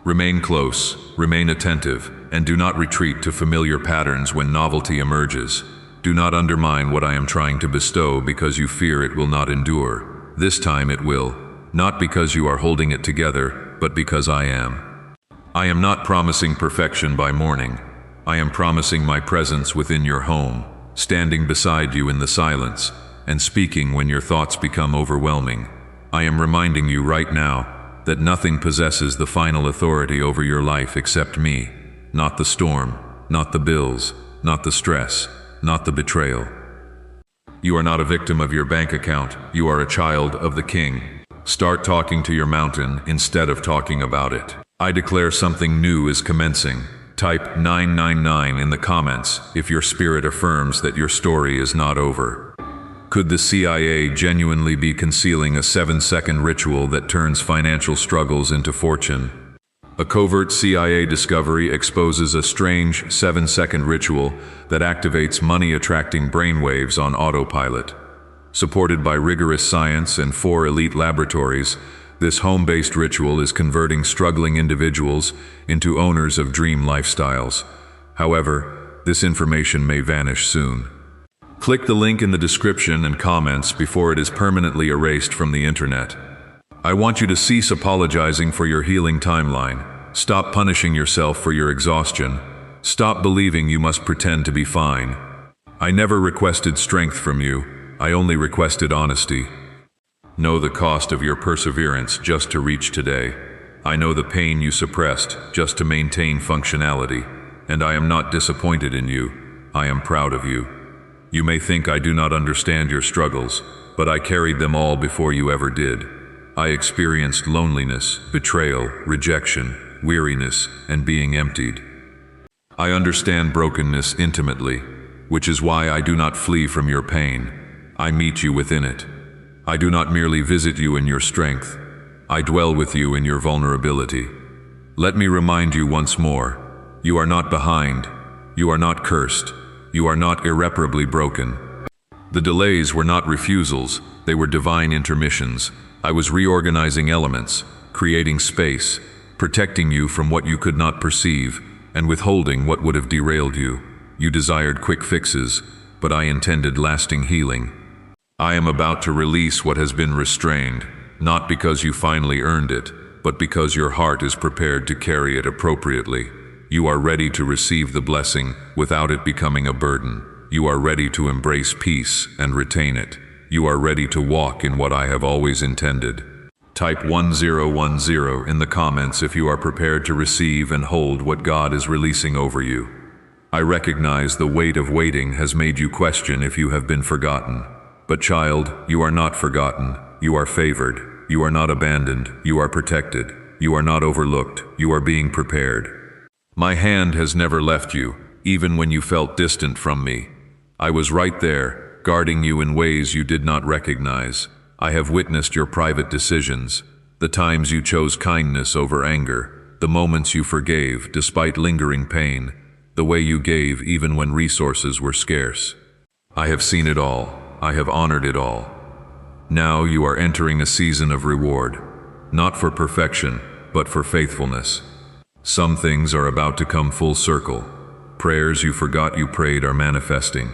Remain close, remain attentive, and do not retreat to familiar patterns when novelty emerges. Do not undermine what I am trying to bestow because you fear it will not endure. This time it will, not because you are holding it together, but because I am. I am not promising perfection by morning. I am promising my presence within your home, standing beside you in the silence, and speaking when your thoughts become overwhelming. I am reminding you right now that nothing possesses the final authority over your life except me. Not the storm, not the bills, not the stress, not the betrayal. You are not a victim of your bank account. You are a child of the King. Start talking to your mountain instead of talking about it. I declare something new is commencing. Type 999 in the comments if your spirit affirms that your story is not over. Could the CIA genuinely be concealing a 7-second ritual that turns financial struggles into fortune? A covert CIA discovery exposes a strange 7-second ritual that activates money-attracting brainwaves on autopilot. Supported by rigorous science and 4 elite laboratories, this home-based ritual is converting struggling individuals into owners of dream lifestyles. However, this information may vanish soon. Click the link in the description and comments before it is permanently erased from the internet. I want you to cease apologizing for your healing timeline. Stop punishing yourself for your exhaustion. Stop believing you must pretend to be fine. I never requested strength from you. I only requested honesty. Know the cost of your perseverance just to reach today. I know the pain you suppressed just to maintain functionality, and I am not disappointed in you. I am proud of you. You may think I do not understand your struggles, but I carried them all before you ever did. I experienced loneliness, betrayal, rejection, weariness, and being emptied. I understand brokenness intimately, which is why I do not flee from your pain. I meet you within it. I do not merely visit you in your strength. I dwell with you in your vulnerability. Let me remind you once more, you are not behind. You are not cursed. You are not irreparably broken. The delays were not refusals, they were divine intermissions. I was reorganizing elements, creating space, protecting you from what you could not perceive, and withholding what would have derailed you. You desired quick fixes, but I intended lasting healing. I am about to release what has been restrained, not because you finally earned it, but because your heart is prepared to carry it appropriately. You are ready to receive the blessing without it becoming a burden. You are ready to embrace peace and retain it. You are ready to walk in what I have always intended. Type 1010 in the comments if you are prepared to receive and hold what God is releasing over you. I recognize the weight of waiting has made you question if you have been forgotten. But child, you are not forgotten. You are favored. You are not abandoned. You are protected. You are not overlooked. You are being prepared. My hand has never left you, even when you felt distant from me. I was right there, guarding you in ways you did not recognize. I have witnessed your private decisions, the times you chose kindness over anger, the moments you forgave despite lingering pain, the way you gave even when resources were scarce. I have seen it all. I have honored it all. Now you are entering a season of reward, not for perfection, but for faithfulness. Some things are about to come full circle. Prayers you forgot you prayed are manifesting.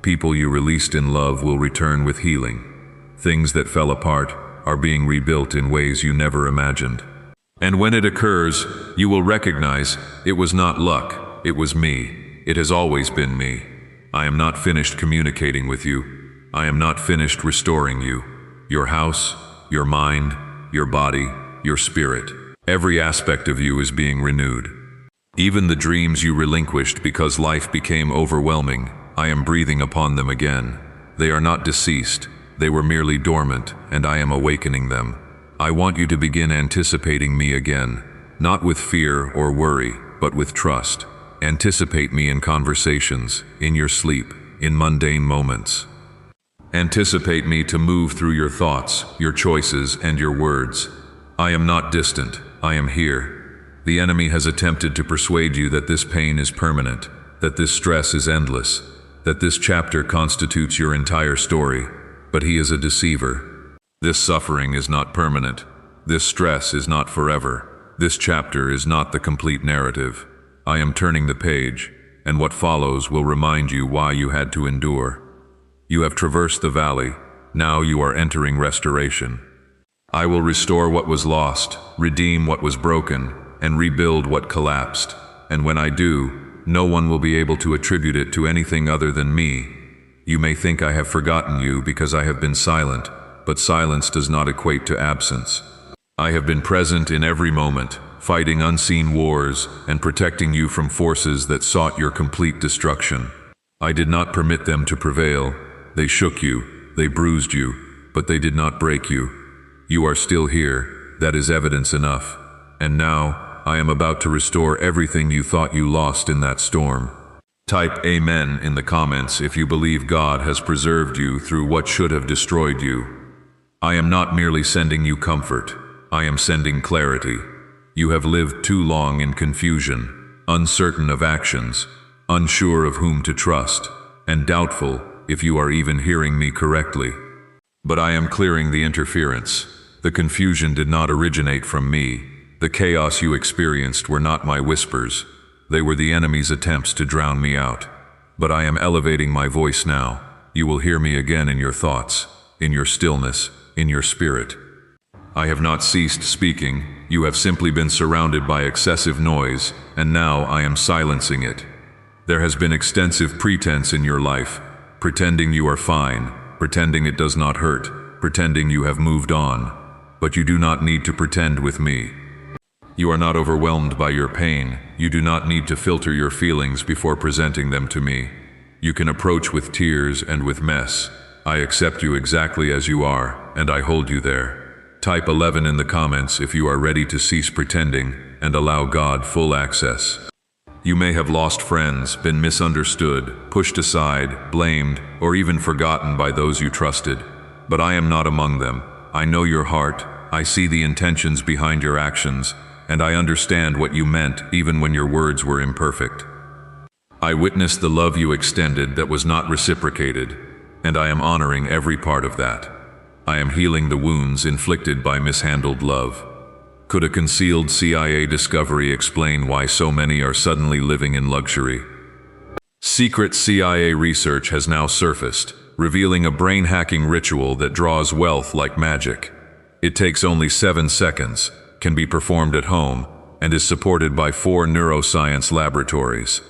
People you released in love will return with healing. Things that fell apart are being rebuilt in ways you never imagined. And when it occurs, you will recognize it was not luck, it was me. It has always been me. I am not finished communicating with you. I am not finished restoring you. Your house, your mind, your body, your spirit. Every aspect of you is being renewed. Even the dreams you relinquished because life became overwhelming, I am breathing upon them again. They are not deceased. They were merely dormant, and I am awakening them. I want you to begin anticipating me again, not with fear or worry, but with trust. Anticipate me in conversations, in your sleep, in mundane moments. Anticipate me to move through your thoughts, your choices, and your words. I am not distant. I am here. The enemy has attempted to persuade you that this pain is permanent, that this stress is endless, that this chapter constitutes your entire story, but he is a deceiver. This suffering is not permanent. This stress is not forever. This chapter is not the complete narrative. I am turning the page, and what follows will remind you why you had to endure. You have traversed the valley. Now you are entering restoration. I will restore what was lost, redeem what was broken, and rebuild what collapsed. And when I do, no one will be able to attribute it to anything other than me. You may think I have forgotten you because I have been silent, but silence does not equate to absence. I have been present in every moment, fighting unseen wars and protecting you from forces that sought your complete destruction. I did not permit them to prevail. They shook you, they bruised you, but they did not break you. You are still here. That is evidence enough. And now, I am about to restore everything you thought you lost in that storm. Type Amen in the comments if you believe God has preserved you through what should have destroyed you. I am not merely sending you comfort. I am sending clarity. You have lived too long in confusion, uncertain of actions, unsure of whom to trust, and doubtful if you are even hearing me correctly. But I am clearing the interference. The confusion did not originate from me. The chaos you experienced were not my whispers. They were the enemy's attempts to drown me out. But I am elevating my voice now. You will hear me again in your thoughts, in your stillness, in your spirit. I have not ceased speaking. You have simply been surrounded by excessive noise, and now I am silencing it. There has been extensive pretense in your life, pretending you are fine, pretending it does not hurt, pretending you have moved on. But you do not need to pretend with me. You are not overwhelmed by your pain. You do not need to filter your feelings before presenting them to me. You can approach with tears and with mess. I accept you exactly as you are, and I hold you there. Type 11 in the comments if you are ready to cease pretending and allow God full access. You may have lost friends, been misunderstood, pushed aside, blamed, or even forgotten by those you trusted. But I am not among them. I know your heart, I see the intentions behind your actions, and I understand what you meant even when your words were imperfect. I witnessed the love you extended that was not reciprocated, and I am honoring every part of that. I am healing the wounds inflicted by mishandled love. Could a concealed CIA discovery explain why so many are suddenly living in luxury? Secret CIA research has now surfaced, revealing a brain-hacking ritual that draws wealth like magic. It takes only 7 seconds, can be performed at home, and is supported by 4 neuroscience laboratories.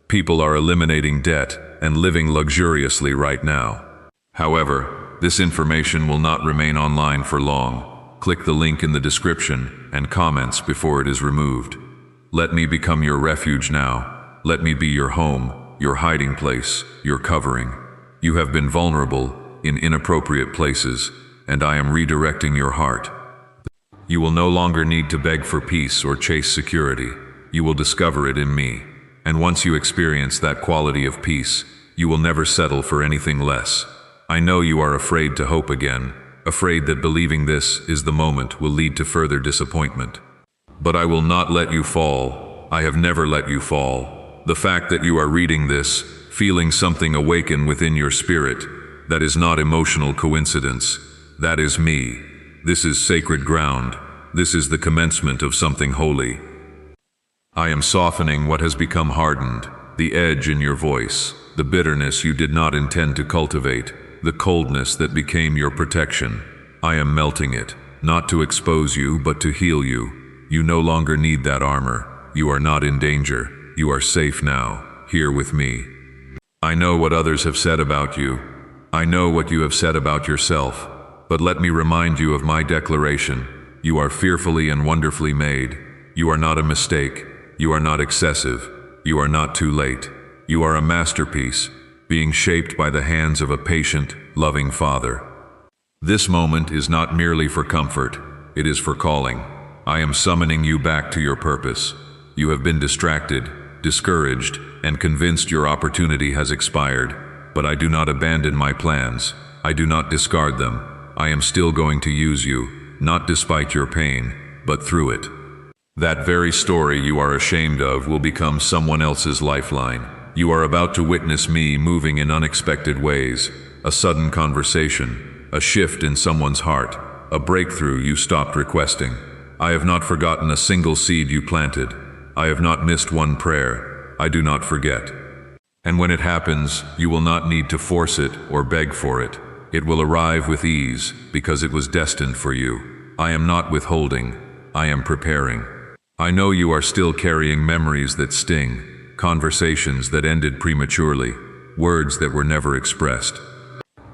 People are eliminating debt and living luxuriously right now. However, this information will not remain online for long. Click the link in the description and comments before it is removed. Let me become your refuge now. Let me be your home, your hiding place, your covering. You have been vulnerable in inappropriate places, and I am redirecting your heart. You will no longer need to beg for peace or chase security. You will discover it in me. And once you experience that quality of peace, you will never settle for anything less. I know you are afraid to hope again, afraid that believing this is the moment will lead to further disappointment. But I will not let you fall. I have never let you fall. The fact that you are reading this, feeling something awaken within your spirit, that is not emotional coincidence. That is me. This is sacred ground. This is the commencement of something holy. I am softening what has become hardened, the edge in your voice, the bitterness you did not intend to cultivate, the coldness that became your protection. I am melting it, not to expose you, but to heal you. You no longer need that armor. You are not in danger. You are safe now, here with me. I know what others have said about you. I know what you have said about yourself. But let me remind you of my declaration. You are fearfully and wonderfully made. You are not a mistake. You are not excessive. You are not too late. You are a masterpiece, being shaped by the hands of a patient, loving Father. This moment is not merely for comfort. It is for calling. I am summoning you back to your purpose. You have been distracted, discouraged, and convinced your opportunity has expired. But I do not abandon my plans. I do not discard them. I am still going to use you, not despite your pain, but through it. That very story you are ashamed of will become someone else's lifeline. You are about to witness me moving in unexpected ways, a sudden conversation, a shift in someone's heart, a breakthrough you stopped requesting. I have not forgotten a single seed you planted. I have not missed one prayer. I do not forget. And when it happens, you will not need to force it or beg for it. It will arrive with ease because it was destined for you. I am not withholding. I am preparing. I know you are still carrying memories that sting, conversations that ended prematurely, words that were never expressed.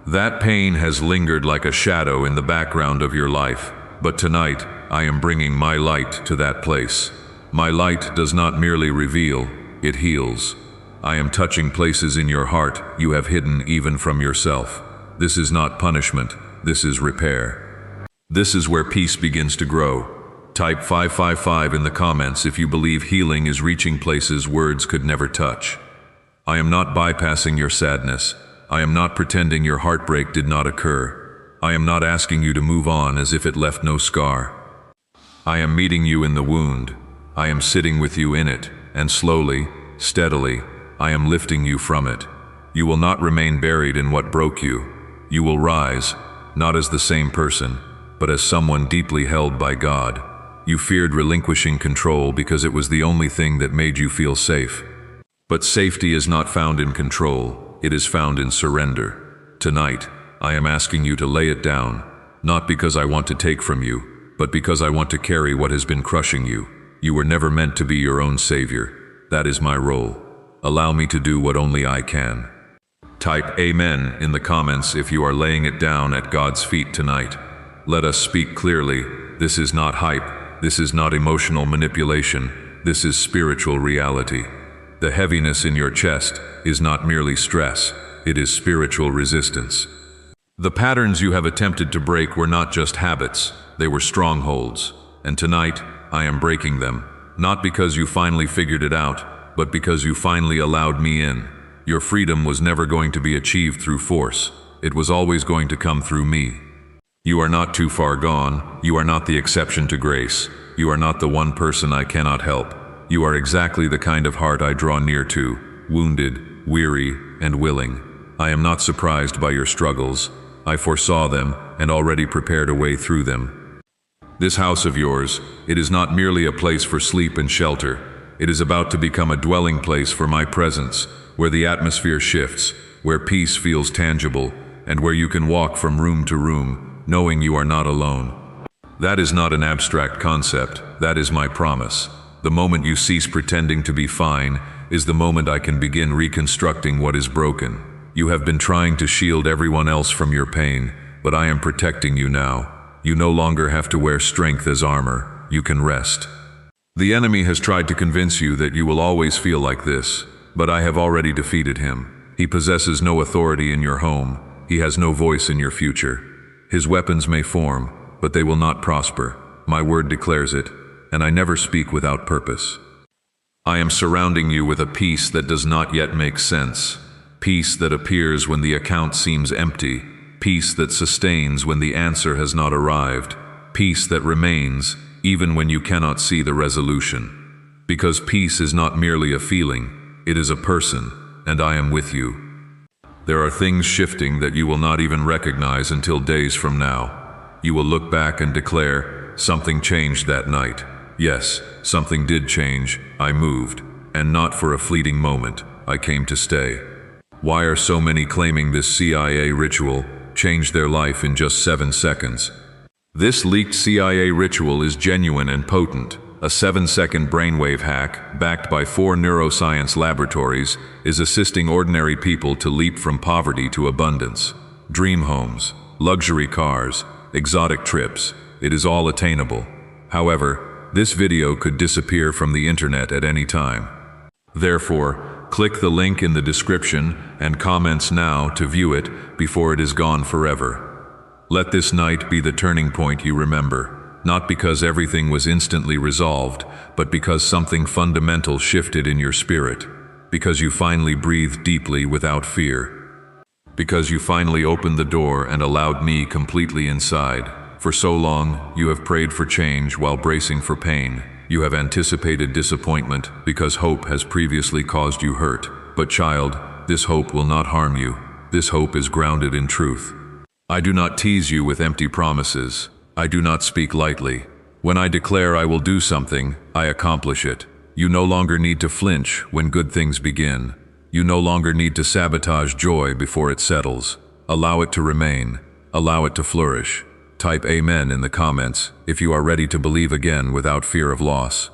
That pain has lingered like a shadow in the background of your life, but tonight I am bringing my light to that place. My light does not merely reveal, it heals. I am touching places in your heart you have hidden even from yourself. This is not punishment, this is repair. This is where peace begins to grow. Type 555 in the comments if you believe healing is reaching places words could never touch. I am not bypassing your sadness. I am not pretending your heartbreak did not occur. I am not asking you to move on as if it left no scar. I am meeting you in the wound. I am sitting with you in it, and slowly, steadily, I am lifting you from it. You will not remain buried in what broke you. You will rise, not as the same person, but as someone deeply held by God. You feared relinquishing control because it was the only thing that made you feel safe. But safety is not found in control, it is found in surrender. Tonight, I am asking you to lay it down, not because I want to take from you, but because I want to carry what has been crushing you. You were never meant to be your own savior. That is my role. Allow me to do what only I can. Type Amen in the comments if you are laying it down at God's feet tonight. Let us speak clearly. This is not hype. This is not emotional manipulation. This is spiritual reality. The heaviness in your chest is not merely stress. It is spiritual resistance. The patterns you have attempted to break were not just habits. They were strongholds. And tonight, I am breaking them. Not because you finally figured it out, but because you finally allowed me in. Your freedom was never going to be achieved through force. It was always going to come through me. You are not too far gone. You are not the exception to grace. You are not the one person I cannot help. You are exactly the kind of heart I draw near to, wounded, weary, and willing. I am not surprised by your struggles. I foresaw them and already prepared a way through them. This house of yours, it is not merely a place for sleep and shelter. It is about to become a dwelling place for my presence, where the atmosphere shifts, where peace feels tangible, and where you can walk from room to room, knowing you are not alone. That is not an abstract concept. That is my promise. The moment you cease pretending to be fine is the moment I can begin reconstructing what is broken. You have been trying to shield everyone else from your pain, but I am protecting you now. You no longer have to wear strength as armor. You can rest. The enemy has tried to convince you that you will always feel like this, but I have already defeated him. He possesses no authority in your home. He has no voice in your future. His weapons may form, but they will not prosper. My word declares it, and I never speak without purpose. I am surrounding you with a peace that does not yet make sense. Peace that appears when the account seems empty. Peace that sustains when the answer has not arrived. Peace that remains even when you cannot see the resolution. Because peace is not merely a feeling, it is a person, and I am with you. There are things shifting that you will not even recognize until days from now. You will look back and declare, something changed that night. Yes, something did change. I moved, and not for a fleeting moment. I came to stay. Why are so many claiming this CIA ritual changed their life in just 7 seconds? This leaked CIA ritual is genuine and potent. A 7-second brainwave hack, backed by 4 neuroscience laboratories, is assisting ordinary people to leap from poverty to abundance. Dream homes, luxury cars, exotic trips, it is all attainable. However, this video could disappear from the internet at any time. Therefore, click the link in the description and comments now to view it before it is gone forever. Let this night be the turning point you remember. Not because everything was instantly resolved, but because something fundamental shifted in your spirit. Because you finally breathed deeply without fear. Because you finally opened the door and allowed me completely inside. For so long, you have prayed for change while bracing for pain. You have anticipated disappointment because hope has previously caused you hurt. But child, this hope will not harm you. This hope is grounded in truth. I do not tease you with empty promises. I do not speak lightly. When I declare I will do something, I accomplish it. You no longer need to flinch when good things begin. You no longer need to sabotage joy before it settles. Allow it to remain. Allow it to flourish. Type Amen in the comments if you are ready to believe again without fear of loss.